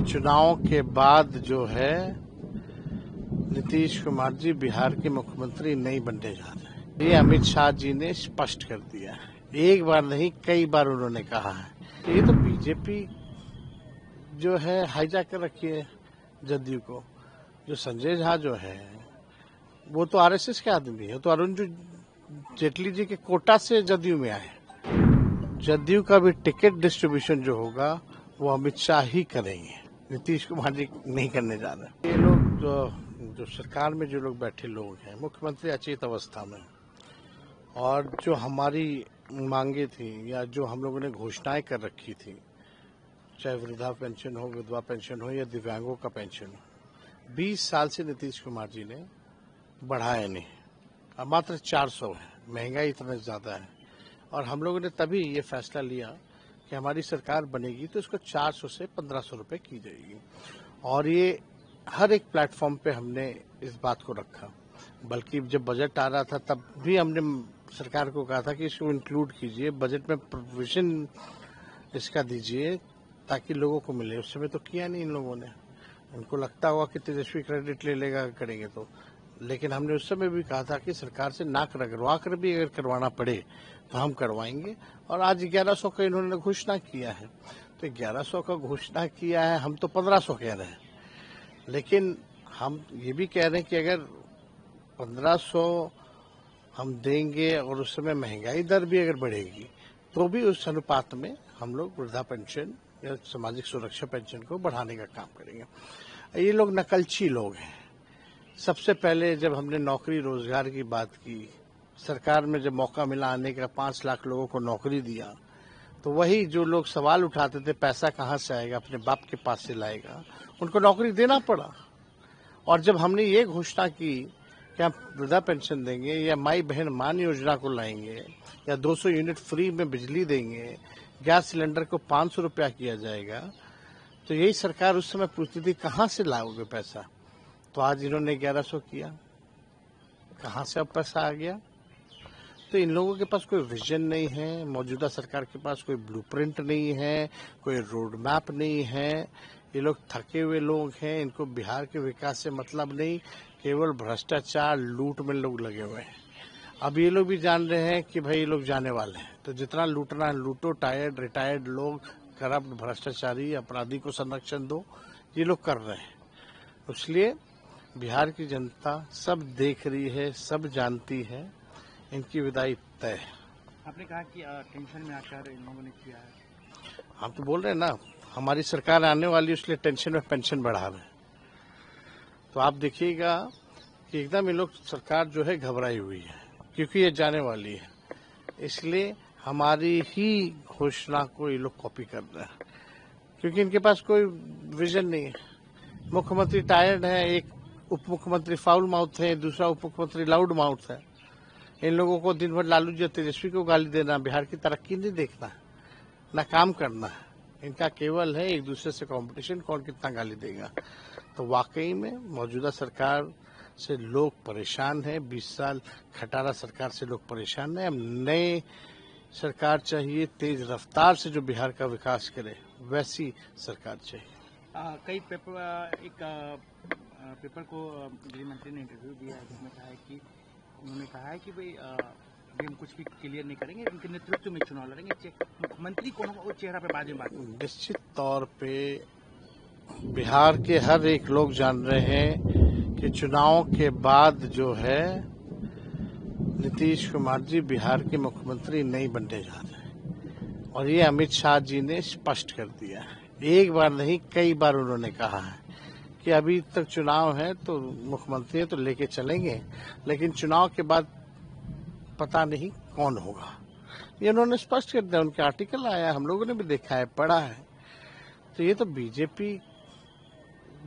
कि चुनाव के बाद जो है नीतीश कुमार जी बिहार के मुख्यमंत्री नहीं बनने जा रहे। ये अमित शाह जी ने स्पष्ट कर दिया है, एक बार नहीं कई बार उन्होंने कहा है। ये तो बीजेपी जो है हाईजैक कर रखी है जदयू को। जो संजय झा जो है वो तो आरएसएस के आदमी है, तो अरुण जेटली जी के कोटा से जदयू में आए। जदयू का भी टिकट डिस्ट्रीब्यूशन जो होगा वो अमित शाह ही करेंगे, नीतीश कुमार जी नहीं करने जा रहे। ये लोग जो सरकार में जो लोग बैठे लोग हैं, मुख्यमंत्री अचेत अवस्था में, और जो हमारी मांगे थी या जो हम लोगों ने घोषणाएं कर रखी थी, चाहे वृद्धा पेंशन हो, विधवा पेंशन हो या दिव्यांगों का पेंशन हो, 20 साल से नीतीश कुमार जी ने बढ़ाया नहीं। अब मात्र 400 है, महंगाई इतना ज्यादा है, और हम लोगों ने तभी ये फैसला लिया कि हमारी सरकार बनेगी तो इसको 400 से 1500 रुपए की जाएगी। और ये हर एक प्लेटफॉर्म पे हमने इस बात को रखा। बल्कि जब बजट आ रहा था तब भी हमने सरकार को कहा था कि इसको इंक्लूड कीजिए, बजट में प्रोविजन इसका दीजिए ताकि लोगों को मिले। उस समय तो किया नहीं इन लोगों ने। उनको लगता होगा कि तेजस्वी क्रेडिट ले लेगा करेंगे तो, लेकिन हमने उस समय भी कहा था कि सरकार से ना करवा कर भी अगर करवाना पड़े तो हम करवाएंगे। और आज 1100 का इन्होंने घोषणा किया है, तो 1100 का घोषणा किया है, हम तो 1500 कह रहे हैं। लेकिन हम ये भी कह रहे हैं कि अगर 1500 हम देंगे और उस समय महंगाई दर भी अगर बढ़ेगी तो भी उस अनुपात में हम लोग वृद्धा पेंशन या सामाजिक सुरक्षा पेंशन को बढ़ाने का काम करेंगे। ये लोग नकलची लोग हैं। सबसे पहले जब हमने नौकरी रोजगार की बात की, सरकार में जब मौका मिला आने का, 5 लाख लोगों को नौकरी दिया, तो वही जो लोग सवाल उठाते थे पैसा कहाँ से आएगा, अपने बाप के पास से लाएगा, उनको नौकरी देना पड़ा। और जब हमने ये घोषणा की कि हम वृद्धा पेंशन देंगे या माई बहन मान योजना को लाएंगे या 200 यूनिट फ्री में बिजली देंगे, गैस सिलेंडर को 500 रुपया किया जाएगा, तो यही सरकार उस समय पूछती थी कहाँ से लाओगे पैसा। तो आज इन्होंने 1100 किया, कहाँ से अब पैसा आ गया। तो इन लोगों के पास कोई विजन नहीं है, मौजूदा सरकार के पास कोई ब्लूप्रिंट नहीं है, कोई रोड मैप नहीं है। ये लोग थके हुए लोग हैं, इनको बिहार के विकास से मतलब नहीं, केवल भ्रष्टाचार लूट में लोग लगे हुए हैं। अब ये लोग भी जान रहे हैं कि भाई ये लोग जाने वाले हैं, तो जितना लूटना है लूटो। टायर्ड रिटायर्ड लोग, करप्ट भ्रष्टाचारी अपराधी को संरक्षण दो, ये लोग कर रहे हैं। इसलिए बिहार की जनता सब देख रही है, सब जानती है, इनकी विदाई तय है। आपने कहा कि टेंशन में आकर इन लोगों ने किया है। हम तो बोल रहे हैं ना, हमारी सरकार आने वाली, इसलिए टेंशन में पेंशन बढ़ा रहे हैं। तो आप देखिएगा कि एकदम ये लोग सरकार जो है घबराई हुई है, क्योंकि ये जाने वाली है। इसलिए हमारी ही घोषणा को ये लोग कॉपी कर रहे हैं, क्योंकि इनके पास कोई विजन नहीं है। मुख्यमंत्री टायर्ड है, एक उप मुख्यमंत्री फाउल माउथ है, दूसरा उप मुख्यमंत्री लाउड माउथ है। इन लोगों को दिन भर लालू जी तेजस्वी को गाली देना, बिहार की तरक्की नहीं देखना, ना काम करना है। इनका केवल है एक दूसरे से कंपटीशन, कौन कितना गाली देगा। तो वाकई में मौजूदा सरकार से लोग परेशान हैं। 20 साल खटारा सरकार से लोग परेशान हैं। अब नए सरकार चाहिए, तेज रफ्तार से जो बिहार का विकास करे, वैसी सरकार चाहिए। कई पेपर को गृह मंत्री ने इंटरव्यू दिया है, जिसमें कहा है कि उन्होंने कहा है कि भाई अभी हम कुछ भी क्लियर नहीं करेंगे, इनके नेतृत्व में चुनाव लड़ेंगे, मुख्यमंत्री कौन होगा वो चेहरा पे बाद में बात। निश्चित तौर पे बिहार के हर एक लोग जान रहे हैं कि चुनाव के बाद जो है नीतीश कुमार जी बिहार के मुख्यमंत्री नहीं बनने जा रहे। और ये अमित शाह जी ने स्पष्ट कर दिया है, एक बार नहीं कई बार उन्होंने कहा है कि अभी तक चुनाव है तो मुख्यमंत्री तो लेके चलेंगे, लेकिन चुनाव के बाद पता नहीं कौन होगा। ये उन्होंने स्पष्ट कर दिया, उनके आर्टिकल आया, हम लोगों ने भी देखा है, पढ़ा है। तो ये तो बीजेपी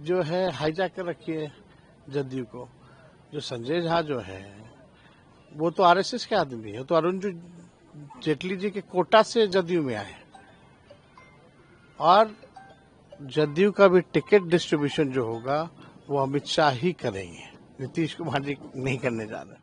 जो है हाईजैक कर रखी है जदयू को। जो संजय झा जो है वो तो आरएसएस के आदमी है, तो अरुण जेटली जी के कोटा से जदयू में आए। और जदयू का भी टिकट डिस्ट्रीब्यूशन जो होगा वो अमित शाह ही करेंगे, नीतीश कुमार जी नहीं करने जा रहे।